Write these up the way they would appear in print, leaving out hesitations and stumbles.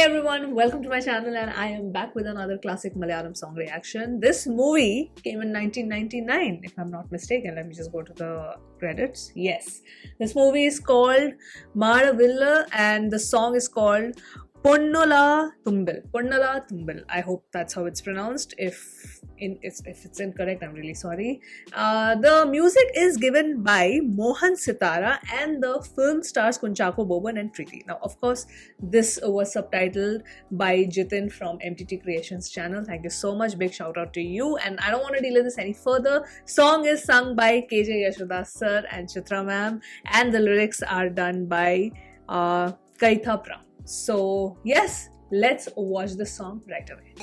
everyone, welcome to my channel and I am back with another classic Malayalam song reaction. This movie came in 1999 if I'm not mistaken. Let me just go to the credits. Yes, this movie is called Maravilla and the song is called Ponnula Thumbil. Ponnula Thumbil. I hope that's how it's pronounced. If it's incorrect, I'm really sorry. The music is given by Mohan Sitara and the film stars Kunchako Boban and Preeti. Now, of course, this was subtitled by Jitin from MTT Creations channel. Thank you so much. Big shout out to you. And I don't want to delay this any further. Song is sung by KJ Yashodas sir and Chitra ma'am, and the lyrics are done by Kaitha Pram. So yes, let's watch the song right away.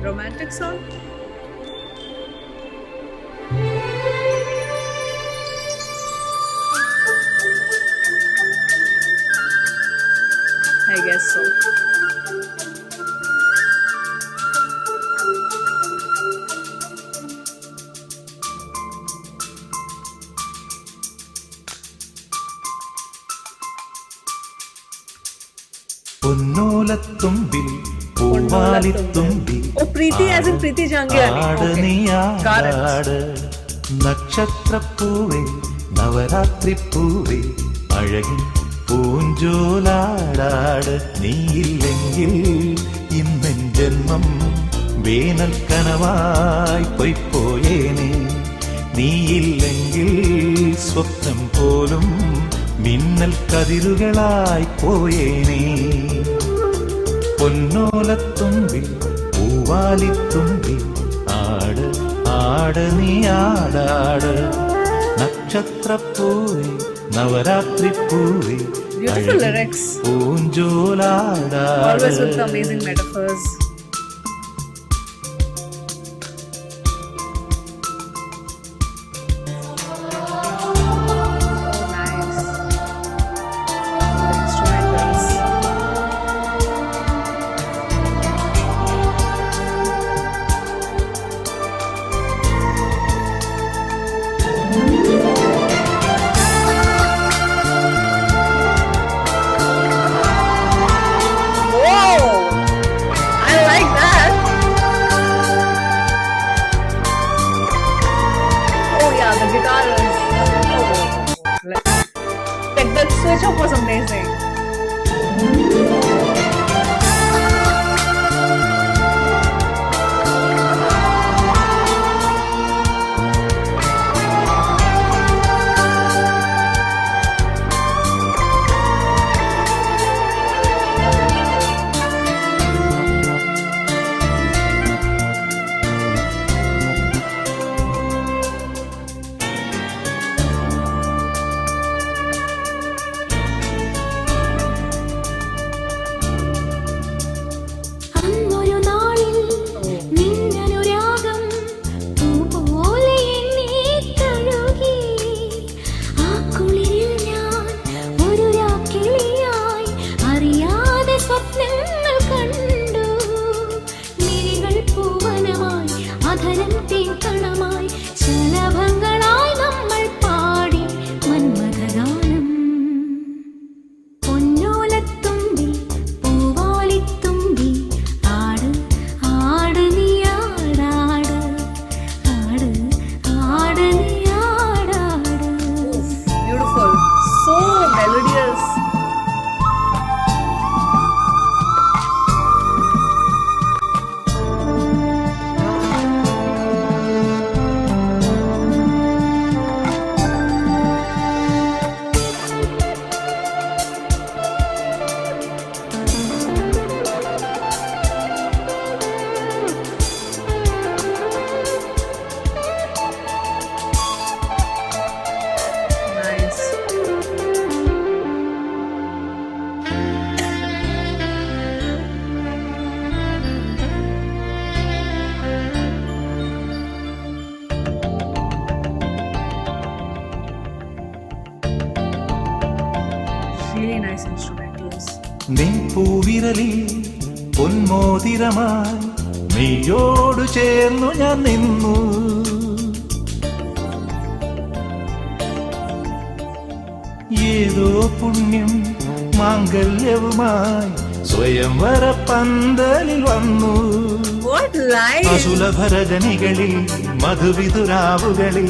Romantic song? I guess so. Oh, Preeti as in Preeti Jhangiani. Okay. Got it. നക്ഷത്രപ്പൂവേ നവരാത്രിപ്പൂവേ അഴകിൻ പൂഞ്ചോലാടാട് നീയില്ലെങ്കിൽ ഇന്നെൻ ജന്മം വേനൽ കനവായി പൊയ്പോയേനെ നീയില്ലെങ്കിൽ സ്വപ്നം പോലും മിന്നൽ കതിരുകളായി പോയേനെ പൊന്നോലത്തുമ്പിൽ പൂവാലിത്തുമ്പിൽ ആട് ആട് നീ ആടാട് നക്ഷത്രപ്പൂവേ നവരാത്രിപ്പൂവേ Beautiful lyrics. പൂഞ്ചോലാടാട് Always with amazing metaphors. That switch up was amazing. these instrumentals. നിൻ പൂവിരലിൽ പൊന്മോതിരമായി നീയോട് ചേർന്നു ഞാൻ നിന്നു. ഏതോ പുണ്യം മാംഗല്യവുമായി സ്വയംവര പന്തലിൽ വന്നു. അസുലഭരജനികളിൽ മധുവിതുരാവുകളിൽ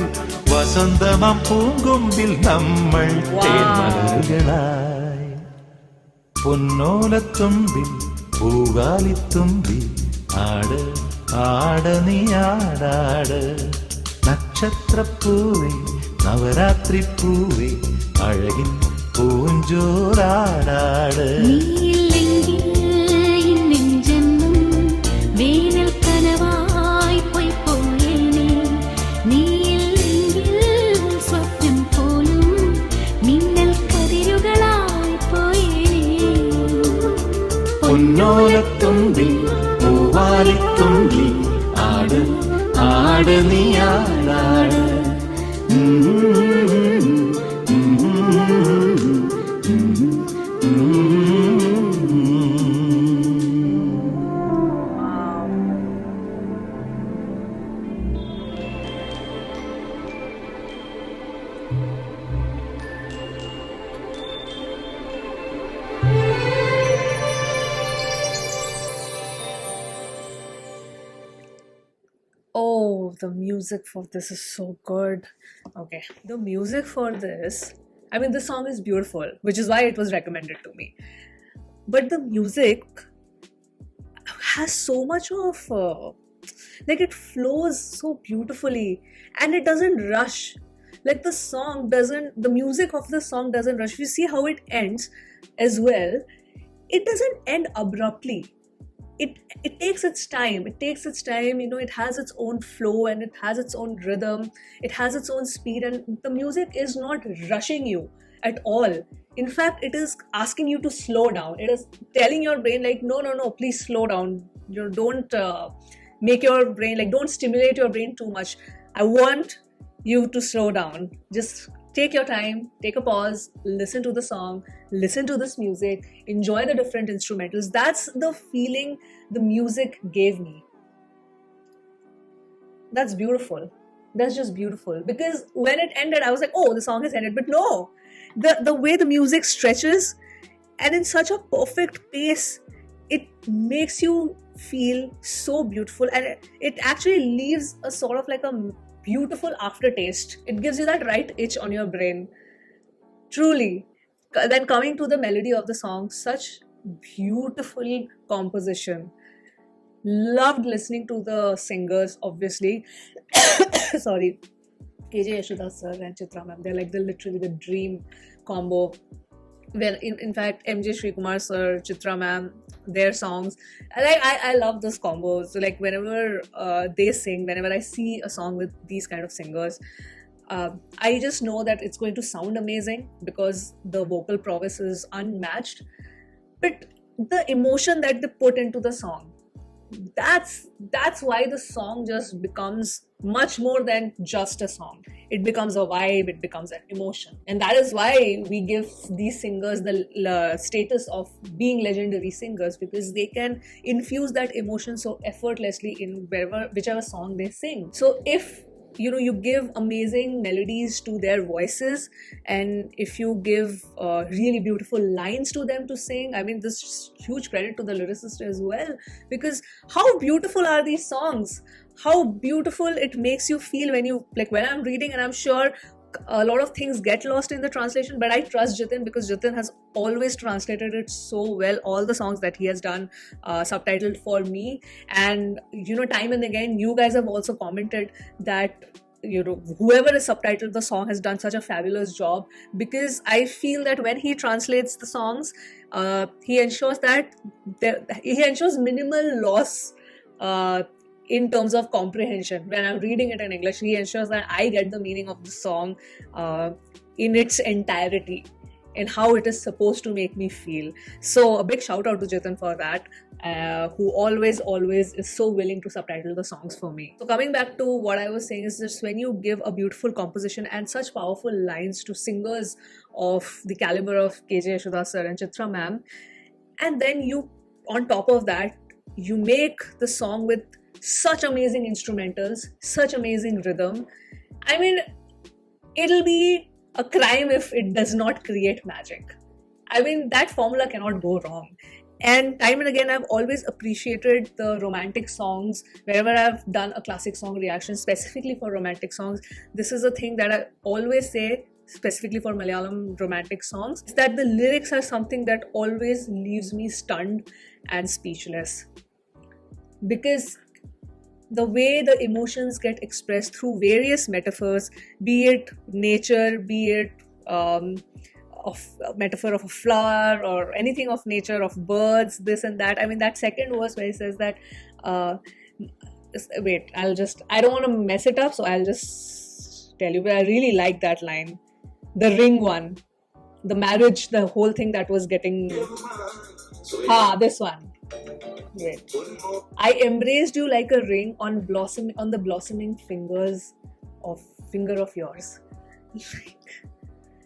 വസന്തമം പൂങ്കൊമ്പിൽ നമ്മൾ തേന്മലരുകളായി. പൊന്നോലത്തുമ്പിൽ പൂവാലിത്തുമ്പി ആട് ആട നീ ആടാട്. നക്ഷത്രപ്പൂവേ നവരാത്രിപ്പൂവേ അഴകിൻ പൂഞ്ചോറാടാട്. പൊന്നോലത്തുമ്പി പൂവാലിത്തുമ്പി ആട് ആട് നീ ആടാട്. Oh, the music for this is so good. Okay, the music for this, I mean, this song is beautiful, which is why it was recommended to me. But the music has so much of, like, it flows so beautifully and it doesn't rush. Like, the music of the song doesn't rush. You see how it ends as well. It doesn't end abruptly. It takes its time. It has its own flow and it has its own rhythm. It has its own speed, and the music is not rushing you at all. In fact, it is asking you to slow down. It is telling your brain like, no, please slow down. Don't make your brain, like, don't stimulate your brain too much. I want you to slow down. Just take your time, take a pause, listen to the song, listen to this music, enjoy the different instrumentals. That's the feeling the music gave me. That's beautiful. That's just beautiful. Because when it ended, I was like, oh, the song has ended. But no, the way the music stretches and in such a perfect pace, it makes you feel so beautiful, and it actually leaves a sort of like a beautiful aftertaste. It gives you that right itch on your brain. Truly. Then coming to the melody of the song, such beautiful composition. Loved listening to the singers, obviously. Sorry. KJ Yeshudas sir and Chitra ma'am, they're like literally the dream combo. Well, in fact, MJ Srikumar sir, Chitra ma'am, their songs, I love this combo. So like whenever they sing, whenever I see a song with these kind of singers, I just know that it's going to sound amazing because the vocal prowess is unmatched. But the emotion that they put into the song, that's why the song just becomes much more than just a song. It becomes a vibe, it becomes an emotion, and that is why we give these singers the status of being legendary singers, because they can infuse that emotion so effortlessly in whichever song they sing. So if you give amazing melodies to their voices, and if you give really beautiful lines to them to sing, I mean, this is huge credit to the lyricist as well, because how beautiful are these songs, how beautiful it makes you feel when I'm reading, and I'm sure a lot of things get lost in the translation, but I trust Jitin because Jitin has always translated it so well, all the songs that he has done subtitled for me. And time and again you guys have also commented that whoever is subtitled the song has done such a fabulous job, because I feel that when he translates the songs, he ensures minimal loss in terms of comprehension. When I'm reading it in English, he ensures that I get the meaning of the song in its entirety and how it is supposed to make me feel. So a big shout out to Jitin for that. who always is so willing to subtitle the songs for me. So coming back to what I was saying is just when you give a beautiful composition and such powerful lines to singers of the caliber of KJ Yashodas sir and Chitra ma'am, and then you, on top of that, you make the song with such amazing instrumentals, such amazing rhythm. I mean, it'll be a crime if it does not create magic. I mean, that formula cannot go wrong. And time and again, I've always appreciated the romantic songs. Wherever I've done a classic song reaction, specifically for romantic songs, this is a thing that I always say, specifically for Malayalam romantic songs, is that the lyrics are something that always leaves me stunned and speechless. Because the way the emotions get expressed through various metaphors, be it nature, be it of a metaphor of a flower or anything of nature, of birds, this and that. I mean, that second verse where he says that, wait, I don't want to mess it up, so I'll just tell you, but I really like that line. The ring one, the marriage, the whole thing that was getting, this one. Wait. I embraced you like a ring on the blossoming finger of yours.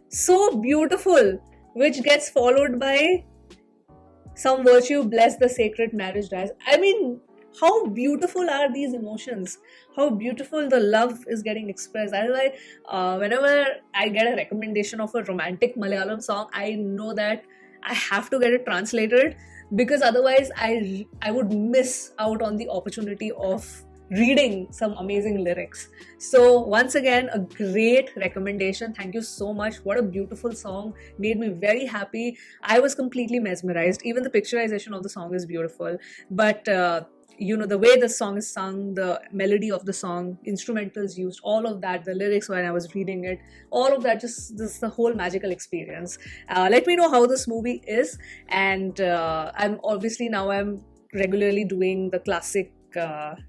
So beautiful, which gets followed by some virtue, bless the sacred marriage ties. I mean, how beautiful are these emotions? How beautiful the love is getting expressed. That is why whenever I get a recommendation of a romantic Malayalam song, I know that I have to get it translated, because otherwise I would miss out on the opportunity of reading some amazing lyrics. So once again, a great recommendation. Thank you so much. What a beautiful song. Made me very happy. I was completely mesmerized. Even the picturization of the song is beautiful. But the way the song is sung, the melody of the song, instrumentals used, all of that, the lyrics when I was reading it, all of that, just the whole magical experience. Let me know how this movie is. And I'm regularly doing the classic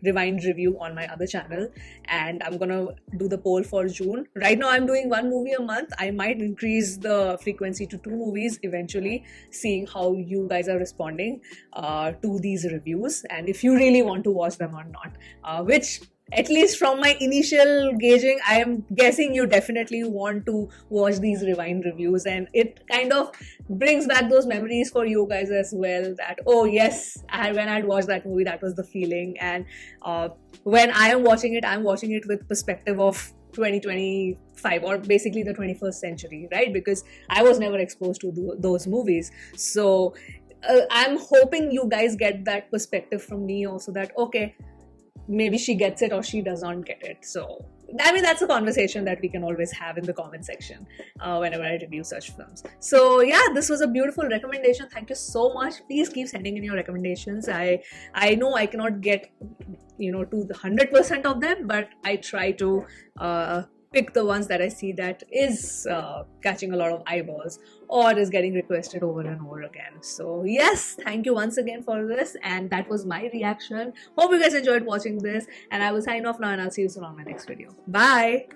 Rewind review on my other channel, and I'm gonna do the poll for June. Right now I'm doing one movie a month. I might increase the frequency to 2 movies eventually, seeing how you guys are responding to these reviews and if you really want to watch them or not, which, at least from my initial gauging, I am guessing you definitely want to watch these Rewind reviews, and it kind of brings back those memories for you guys as well, that, oh yes, when I'd watched that movie, that was the feeling. And when I'm watching it with perspective of 2025, or basically the 21st century, right? Because I was never exposed to those movies. So I'm hoping you guys get that perspective from me also, that okay, maybe she gets it or she does not get it. So, I mean, that's a conversation that we can always have in the comment section whenever I review such films. So, yeah, this was a beautiful recommendation. Thank you so much. Please keep sending in your recommendations. I know I cannot get, to the 100% of them, but I try to pick the ones that I see that is catching a lot of eyeballs or is getting requested over and over again. So yes, thank you once again for this, and that was my reaction. Hope you guys enjoyed watching this, and I will sign off now, and I'll see you soon on my next video. Bye!